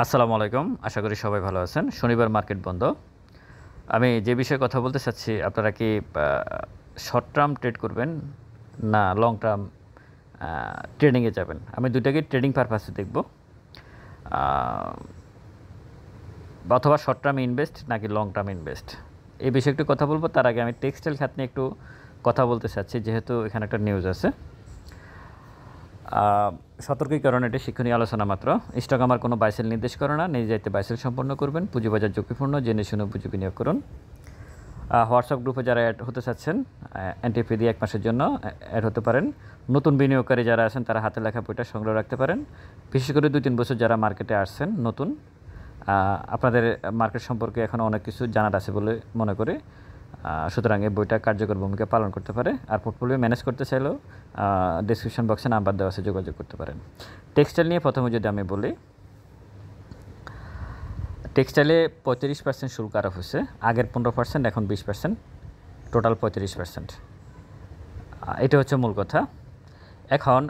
আসসালামু আলাইকুম। আশা করি সবাই ভালো আছেন। শনিবার মার্কেট বন্ধ। আমি যে বিষয়ে কথা বলতে চাচ্ছি, আপনারা কি শর্ট টার্ম ট্রেড করবেন না লং টার্ম ট্রেডিংয়ে যাবেন? আমি দুইটাকে ট্রেডিং পারপাসে দেখব। অথবা শর্ট টার্ম ইনভেস্ট নাকি লং টার্ম ইনভেস্ট, এই বিষয়ে একটু কথা বলবো। তার আগে আমি টেক্সটাইল খাত নিয়ে একটু কথা বলতে চাচ্ছি, যেহেতু এখানে একটা নিউজ আছে। সতর্কীকরণ, এটি শিক্ষণীয় আলোচনা মাত্র। স্টক আমার কোনো বাইসেল নির্দেশ করে না। নিজে যাইতে বাইসেল সম্পন্ন করবেন। পুঁজিবাজার ঝুঁকিপূর্ণ, জেনে শুনে পুঁজি বিনিয়োগ করুন। হোয়াটসঅ্যাপ গ্রুপে যারা অ্যাড হতে চাচ্ছেন, এন্ট্রি ফি দিয়ে 1 মাসের জন্য অ্যাড হতে পারেন। নতুন বিনিয়োগকারী যারা আছেন তারা হাতে লেখা বইটা সংগ্রহ রাখতে পারেন। বিশেষ করে 2-3 বছর যারা মার্কেটে আসছেন নতুন, আপনাদের মার্কেট সম্পর্কে এখন অনেক কিছু জানার আছে বলে মনে করি। সুতরাং এই বইটা কার্যকর ভূমিকা পালন করতে পারে। আর পোর্টফোলিও ম্যানেজ করতে চাইলেও ডিসক্রিপশন বক্সে নাম্বার দেওয়া আছে, যোগাযোগ করতে পারেন। টেক্সটাইল নিয়ে প্রথমে যদি আমি বলি, টেক্সটাইলে 35% শুল্ক আরোপ হয়েছে। আগের 15%, এখন 20%, টোটাল 35%। এটা হচ্ছে মূল কথা। এখন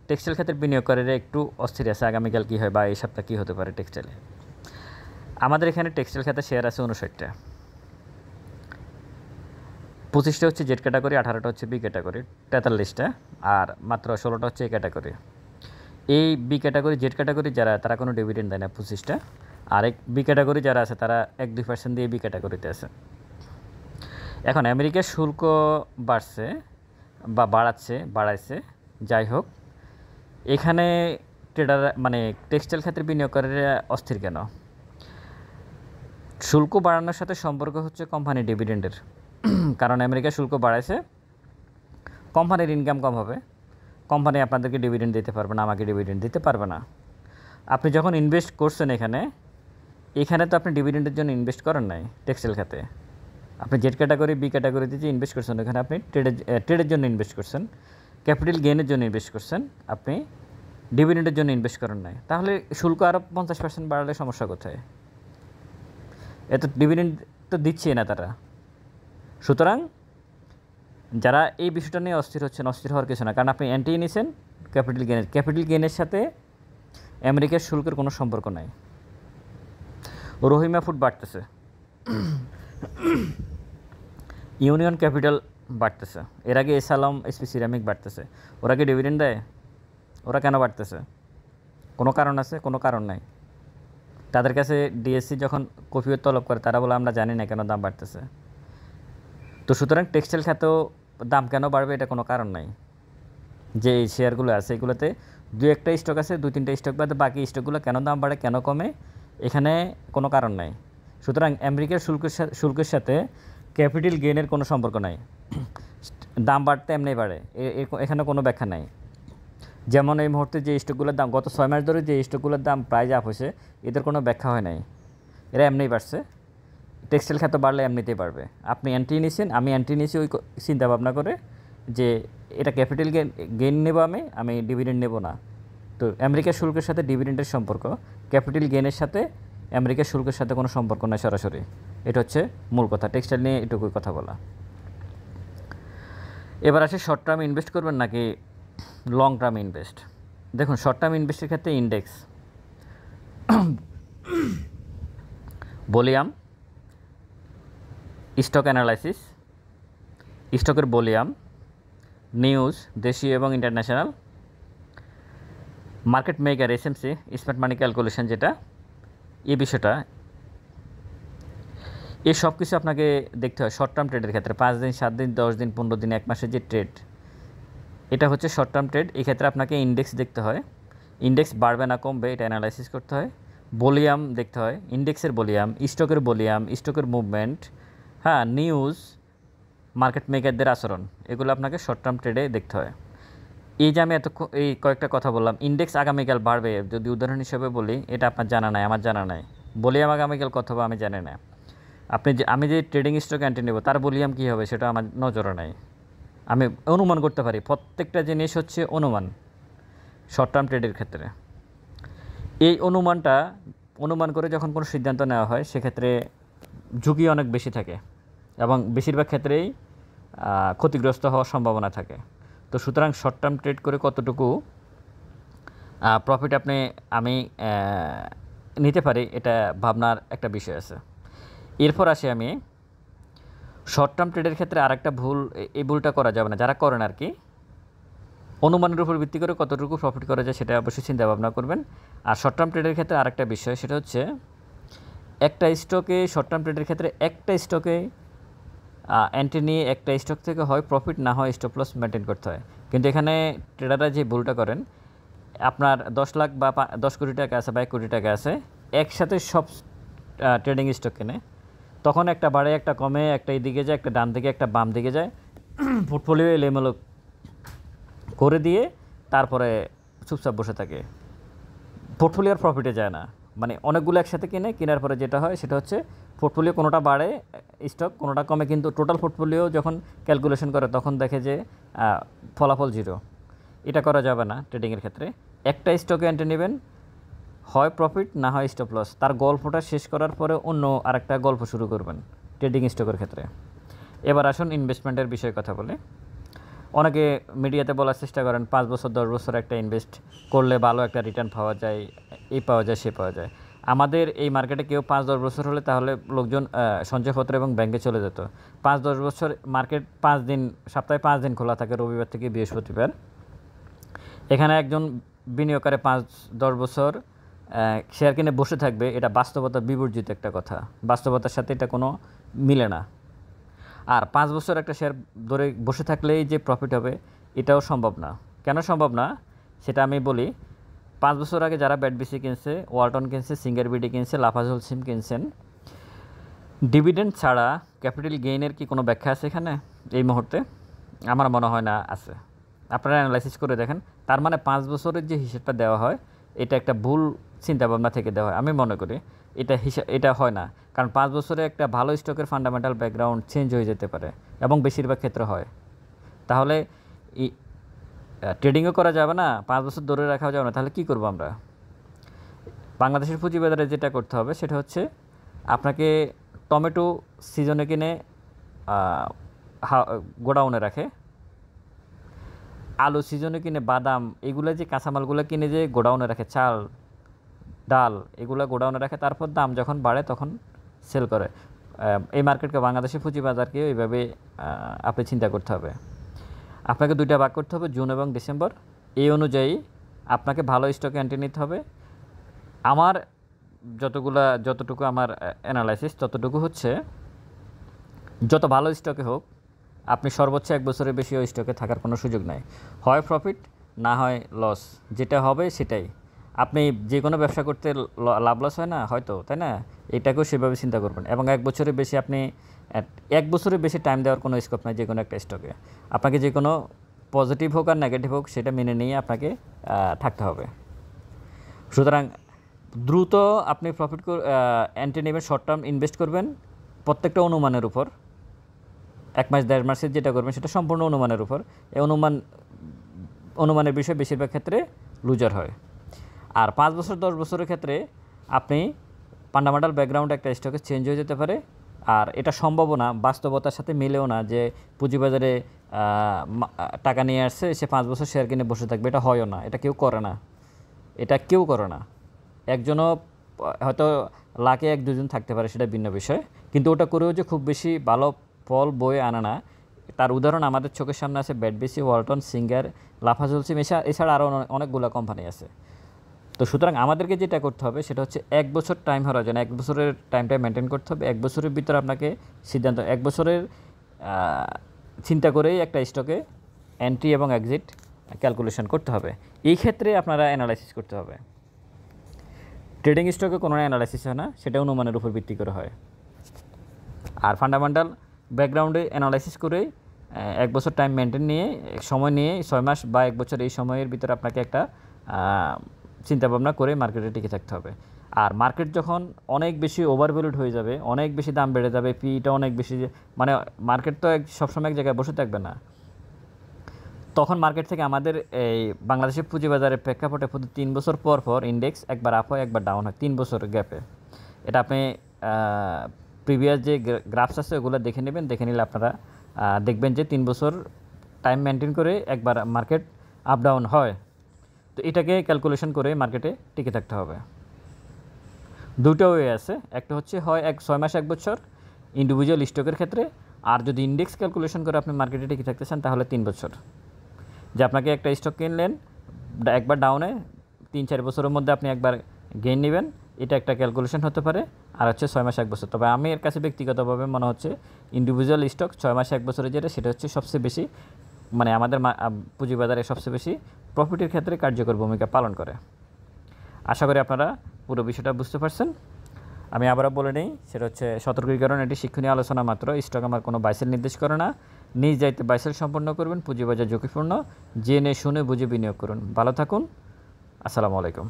টেক্সটাইল খাতের বিনিয়োগকারীরা একটু অস্থির আছে, আগামীকাল কী হয় বা এই সপ্তাহ কী হতে পারে টেক্সটাইলে। আমাদের এখানে টেক্সটাইল খাতে শেয়ার আছে 59টা। 25টা হচ্ছে জেড ক্যাটাগরি, 18টা হচ্ছে বি ক্যাটাগরি, 43টা, আর মাত্র 16টা হচ্ছে এ ক্যাটাগরি। এই বি ক্যাটাগরি, জেড ক্যাটাগরি যারা, তারা কোনো ডিভিডেন্ড দেয় না 25টা। আর বি ক্যাটাগরি যারা আছে তারা 1-2% দিয়ে বি ক্যাটাগরিতে আছে। এখন আমেরিকার শুল্ক বাড়ছে বা বাড়াইছে, যাই হোক, এখানে ট্রেডার মানে টেক্সটাইল খাতের বিনিয়োগকারীরা অস্থির কেন? শুল্ক বাড়ানোর সাথে সম্পর্ক হচ্ছে কোম্পানি ডিভিডেন্ডের। কারণ আমেরিকা শুল্ক বাড়াইছে, কোম্পানির ইনকাম কম হবে, কোম্পানি আপনাদেরকে ডিভিডেন্ড দিতে পারবে না, আমাকে ডিভিডেন্ড দিতে পারবে না। আপনি যখন ইনভেস্ট করছেন এখানে তো আপনি ডিভিডেন্ডের জন্য ইনভেস্ট করেন নাই টেক্সটাইল খাতে। আপনি জেড ক্যাটাগরি, বি ক্যাটাগরিতে যে ইনভেস্ট করছেন, ওখানে আপনি ট্রেডের জন্য ইনভেস্ট করছেন, ক্যাপিটাল গেইনের জন্য ইনভেস্ট করছেন, আপনি ডিভিডেন্ডের জন্য ইনভেস্ট করেন নাই। তাহলে শুল্ক আরও 50% বাড়ালে সমস্যা কোথায়? এত ডিভিডেন্ড তো দিচ্ছেই না তারা। সুতরাং যারা এই বিষয়টা নিয়ে অস্থির হচ্ছেন, অস্থির হওয়ার কিছু না, কারণ আপনি এন্ট্রি নিয়েছেন ক্যাপিটাল গেইনের সাথে আমেরিকার শুল্কের কোনো সম্পর্ক নাই। রহিমা ফুড বাড়তেছে, ইউনিয়ন ক্যাপিটাল বাড়তেছে, এর আগে এসালম এসপি সিরামিক বাড়তেছে। ওরা কি ডিভিডেন্ড দেয়? ওরা কেন বাড়তেছে? কোনো কারণ আছে? কোনো কারণ নাই। তাদের কাছে ডিএসসি যখন কফিও তলব করে, তারা বলে আমরা জানি না কেন দাম বাড়তেছে। তো সুতরাং টেক্সটাইল খাতেও দাম কেন বাড়বে, এটা কোনো কারণ নাই। যে এই শেয়ারগুলো আছে এগুলোতে 2-1টা স্টক আছে, 2-3টা স্টক বাদে বাকি স্টকগুলো কেন দাম বাড়ে, কেন কমে, এখানে কোনো কারণ নাই। সুতরাং আমেরিকার শুল্কের সাথে ক্যাপিটাল গেইনের কোনো সম্পর্ক নাই। দাম বাড়তে এমনি বাড়ে, এখানে কোনো ব্যাখ্যা নাই। যেমন এই মুহূর্তে যে স্টকগুলোর দাম, গত 6 মাস ধরে যে স্টকগুলোর দাম প্রাইস আপ হয়েছে, এদের কোনো ব্যাখ্যা হয় নাই, এরা এমনিই বাড়ছে। টেক্সটাইল খাতে বাড়লে এমনিতেই বাড়বে। আপনি এন্ট্রি নিয়েছেন, আমি এন্ট্রি নিয়েছি ওই চিন্তা ভাবনা করে যে এটা ক্যাপিটাল গেইন নেব, আমি ডিভিডেন্ড নেব না। তো আমেরিকার শুল্কের সাথে ডিভিডেন্ডের সম্পর্ক, ক্যাপিটাল গেইনের সাথে আমেরিকার শুল্কের সাথে কোনো সম্পর্ক নয় সরাসরি। এটা হচ্ছে মূল কথা। টেক্সটাইল নিয়ে এটুকুই কথা বলা। এবার আসে শর্ট টার্ম ইনভেস্ট করবেন নাকি লং টার্ম ইনভেস্ট। দেখুন, শর্ট টার্ম ইনভেস্টের ক্ষেত্রে ইন্ডেক্স, ভলিউম, স্টক অ্যানালাইসিস, স্টকের ভলিউম, নিউজ দেশীয় এবং international, market maker SMC, smart মানি ক্যালকুলেশন, যেটা এই বিষয়টা, এই সব কিছু আপনাকে দেখতে হয় শর্ট টার্ম ট্রেডের ক্ষেত্রে। 5 দিন, 7 দিন, 10 দিন, 15 দিন, 1 মাসের যে ট্রেড, এটা হচ্ছে শর্ট টার্ম ট্রেড। এই ক্ষেত্রে আপনাকে ইন্ডেক্স দেখতে হয়, ইন্ডেক্স বাড়বে না কমবে এটা অ্যানালাইসিস করতে হয়। ভলিউম দেখতে হয়, ইন্ডেক্সের ভলিউম, স্টকের মুভমেন্ট, হ্যাঁ, নিউজ, মার্কেট মেকারদের আচরণ, এগুলো আপনাকে শর্ট টার্ম ট্রেডে দেখতে হয়। এই যে আমি এই কয়েকটা কথা বললাম, ইন্ডেক্স আগামীকাল বাড়বে যদি উদাহরণ হিসেবে বলি, এটা আপনার জানা নাই, আমার জানা নাই। ভলিউম আগামীকাল কত হবে আমি জানি না। আমি যে ট্রেডিং স্টক এন্ট্রি নেব, তার ভলিউম কী হবে সেটা আমার নজরে নাই। আমি অনুমান করতে পারি, প্রত্যেকটা জিনিস হচ্ছে অনুমান শর্ট টার্ম ট্রেডের ক্ষেত্রে। এই অনুমান করে যখন কোনো সিদ্ধান্ত নেওয়া হয়, সেক্ষেত্রে ঝুঁকি অনেক বেশি থাকে এবং বেশিরভাগ ক্ষেত্রেই ক্ষতিগ্রস্ত হওয়ার সম্ভাবনা থাকে। তো সুতরাং শর্ট টার্ম ট্রেড করে কতটুকু প্রফিট আমি নিতে পারি, এটা ভাবনার একটা বিষয় আছে। এরপর আসি আমি শর্ট টার্ম ট্রেডের ক্ষেত্রে আরেকটা ভুল, এই ভুলটা করা যাবে না যারা করেন আর কি। অনুমানের উপর ভিত্তি করে কতটুকু প্রফিট করা যায় সেটা অবশ্যই চিন্তা ভাবনা করবেন। আর শর্ট টার্ম ট্রেডের ক্ষেত্রে আরেকটা বিষয়, সেটা হচ্ছে একটা স্টকে, শর্ট টার্ম ট্রেডের ক্ষেত্রে একটা স্টকে এন্ট্রি নিয়ে একটা স্টক থেকে হয় প্রফিট, না হয় স্টপ লস মেনটেন করতে হয়। কিন্তু এখানে ট্রেডাররা যে ভুলটা করেন, আপনার 10 লাখ বা 10 কোটি টাকা আছে বা 1 কোটি টাকা আছে, একসাথে সব ট্রেডিং স্টক কেনে, তখন একটা বাড়ে একটা কমে, একটা এদিকে যায় একটা ডান দিকে একটা বাম দিকে যায়, পোর্টফোলিও এলোমেলো করে দিয়ে তারপরে চুপচাপ বসে থাকে, পোর্টফোলিওর প্রফিটে যায় না। মানে অনেকগুলো একসাথে কিনে, কেনার পরে যেটা হয় সেটা হচ্ছে পোর্টফোলিও কোনোটা বাড়ে স্টক, কোনোটা কমে, কিন্তু টোটাল পোর্টফোলিও যখন ক্যালকুলেশন করে তখন দেখে যে ফলাফল জিরো। এটা করা যাবে না ট্রেডিংয়ের ক্ষেত্রে। একটা স্টকে এন্ট্রি নেবেন, হয় প্রফিট না হয় স্টপ লস, তার গল্পটা শেষ করার পরে অন্য আরেকটা গল্প শুরু করবেন ট্রেডিং স্টকের ক্ষেত্রে। এবার আসুন ইনভেস্টমেন্টের বিষয়ে কথা বলে। অনেকে মিডিয়াতে বলার চেষ্টা করেন 5 বছর 10 বছর একটা ইনভেস্ট করলে ভালো একটা রিটার্ন পাওয়া যায়, এই পাওয়া যায় সে পাওয়া যায়। আমাদের এই মার্কেটে কেউ 5-10 বছর হলে তাহলে লোকজন সঞ্চয়পত্র এবং ব্যাংকে চলে যেত। 5-10 বছর মার্কেট 5 দিন, সপ্তাহে 5 দিন খোলা থাকে, রবিবার থেকে বৃহস্পতিবার। এখানে একজন বিনিয়োগকারী 5-10 বছর শেয়ার কিনে বসে থাকবে, এটা বাস্তবতা বিবর্জিত একটা কথা, বাস্তবতার সাথে এটা কোনো মিলে না। আর 5 বছর একটা শেয়ার ধরে বসে থাকলেই যে প্রফিট হবে এটাও সম্ভব না। কেন সম্ভব না সেটা আমি বলি। 5 বছর আগে যারা ব্যাটবিসি কিনছে, ওয়ালটন কিনছে, সিঙ্গার বিডি কিনছে, লাফাজল সিম কিনছেন, ডিভিডেন্ড ছাড়া ক্যাপিটাল গেইনের কি কোনো ব্যাখ্যা আছে এখানে এই মুহূর্তে? আমার মনে হয় না আছে। আপনারা অ্যানালাইসিস করে দেখেন। তার মানে 5 বছরের যে হিসেবটা দেওয়া হয় এটা একটা ভুল চিন্তাভাবনা থেকে দেওয়া হয়। আমি মনে করি এটা হয় না, কারণ 5 বছরে একটা ভালো স্টকের ফান্ডামেন্টাল ব্যাকগ্রাউন্ড চেঞ্জ হয়ে যেতে পারে এবং বেশিরভাগ ক্ষেত্রে হয়। তাহলে ট্রেডিংও করা যাবে না, 5 বছর ধরে রাখাও যাবে না, তাহলে কী করবো আমরা? বাংলাদেশের পুঁজিবাজারে যেটা করতে হবে সেটা হচ্ছে আপনাকে টমেটো সিজনে কিনে গোডাউনে রাখে, আলু সিজনে কিনে বাদাম, এগুলো যে কাঁচামালগুলো কিনে যে গোডাউনে রাখে, চাল ডাল এগুলো গোডাউনে রাখে, তারপর দাম যখন বাড়ে তখন সেল করে। এই মার্কেটকে, বাংলাদেশের পুঁজিবাজারকে এইভাবে আপনি চিন্তা করতে হবে। আপনাকে 2টা ভাগ করতে হবে, জুন এবং ডিসেম্বর। এই অনুযায়ী আপনাকে ভালো স্টকে এন্ট্রি নিতে হবে। আমার যতটুকু আমার অ্যানালাইসিস ততটুকু হচ্ছে, যত ভালো স্টকে হোক আপনি সর্বোচ্চ 1 বছরের বেশি ওই স্টকে থাকার কোনো সুযোগ নাই। হয় প্রফিট না হয় লস, যেটা হবে সেটাই। আপনি যে কোনো ব্যবসা করতে লাভ লস হয় না হয়তো, তাই না? এটাকেও সেভাবে চিন্তা করবেন। এবং 1 বছরের বেশি আপনি 1 বছরের বেশি টাইম দেওয়ার কোনো স্কোপ নাই যে কোনো একটা স্টকে। আপনাকে যে কোনো পজিটিভ হোক আর নেগেটিভ হোক সেটা মেনে নিয়ে আপনাকে থাকতে হবে। সুতরাং দ্রুত আপনি প্রফিট এন্ট্রি নেবেন, শর্ট টার্ম ইনভেস্ট করবেন প্রত্যেকটা অনুমানের উপর। 1 মাস 1.5 মাসের যেটা করবেন সেটা সম্পূর্ণ অনুমানের উপর। এই অনুমানের বিষয় বেশিরভাগ ক্ষেত্রে লুজার হয়। আর 5 বছর 10 বছরের ক্ষেত্রে আপনি ফান্ডামেন্টাল ব্যাকগ্রাউন্ড একটা স্টকে চেঞ্জ হয়ে যেতে পারে। আর এটা সম্ভবও না, বাস্তবতার সাথে মিলেও না যে পুঁজিবাজারে টাকা নিয়ে আসছে সে 5 বছর শেয়ার কিনে বসে থাকবে, এটা হয়ও না, এটা কেউ করে না, এটা কেউ করে না। একজনও হয়তো লাখে 1-2 জন থাকতে পারে, সেটা ভিন্ন বিষয়, কিন্তু ওটা করেও যে খুব বেশি ভালো ফল বয়ে আনা না। তার উদাহরণ আমাদের চোখের সামনে আছে, ব্যাটবিসি, ওয়ালটন, সিঙ্গার, লাফাজল সিম, এছাড়া আরও অনেকগুলো কোম্পানি আছে। তো সুতরাং আমাদেরকে যেটা করতে হবে সেটা হচ্ছে 1 বছর টাইম হরাইজন, 1 বছরের টাইমটা মেনটেন করতে হবে। 1 বছরের ভিতরে আপনাকে সিদ্ধান্ত, 1 বছরের চিন্তা করেই একটা স্টকে এন্ট্রি এবং এক্সিট ক্যালকুলেশন করতে হবে। এই ক্ষেত্রে আপনারা অ্যানালাইসিস করতে হবে। ট্রেডিং স্টকে কোনো অ্যানালাইসিস হয় না, সেটা অনুমানের উপর ভিত্তি করে হয়। আর ফান্ডামেন্টাল ব্যাকগ্রাউন্ডে অ্যানালাইসিস করে 1 বছর টাইম মেনটেন নিয়ে, সময় নিয়ে, 6 মাস বা 1 বছর, এই সময়ের ভিতরে আপনাকে একটা চিন্তাভাবনা করে মার্কেটে টিকে থাকতে হবে। আর মার্কেট যখন অনেক বেশি ওভারভ্যালুড হয়ে যাবে, অনেক বেশি দাম বেড়ে যাবে, পিটা অনেক বেশি, মানে মার্কেট তো সবসময় এক জায়গায় বসে থাকবে না, তখন মার্কেট থেকে আমাদের এই বাংলাদেশের পুঁজিবাজারের প্রেক্ষাপটে প্রতি 3 বছর পর পর ইন্ডেক্স একবার আপ হয় একবার ডাউন হয়, 3 বছরের গ্যাপে। এটা আপনি প্রিভিয়াস যে গ্রাফস আছে ওগুলো দেখে নেবেন, দেখে নিলে আপনারা দেখবেন যে 3 বছর টাইম মেনটেন করে একবার মার্কেট আপ ডাউন হয়। তো এটাকে ক্যালকুলেশন করে মার্কেটে টিকে থাকতে হবে। দুটো ওয়ে আছে, একটা হচ্ছে হয় 6 মাস 1 বছর ইন্ডিভিজুয়াল স্টকের ক্ষেত্রে, আর যদি ইন্ডেক্স ক্যালকুলেশন করে আপনি মার্কেটে টিকে থাকতে চান তাহলে 3 বছর। যে আপনাকে একটা স্টক কিনলেন, একবার ডাউনে 3-4 বছরের মধ্যে আপনি একবার গেইন নেবেন, এটা একটা ক্যালকুলেশন হতে পারে। আর হচ্ছে 6 মাস 1 বছর। তবে আমি এর কাছে ব্যক্তিগতভাবে মনে হচ্ছে ইন্ডিভিজুয়াল স্টক 6 মাস 1 বছরে যেটা, সেটা হচ্ছে সবচেয়ে বেশি, মানে আমাদের পুঁজিবাজারে সবচেয়ে বেশি প্রফিটের ক্ষেত্রে কার্যকর ভূমিকা পালন করে। আশা করি আপনারা পুরো বিষয়টা বুঝতে পারছেন। আমি আবারও বলে নিই, সেটা হচ্ছে সতর্কীকরণ, এটি শিক্ষণীয় আলোচনা মাত্র। স্টক আমার কোনো বাইসেল নির্দেশ করে না। নিজ দায়িত্বে বাইসেল সম্পন্ন করবেন। পুঁজিবাজার ঝুঁকিপূর্ণ। জেনে শুনে বুঝে বিনিয়োগ করুন। ভালো থাকুন। আসসালামু আলাইকুম।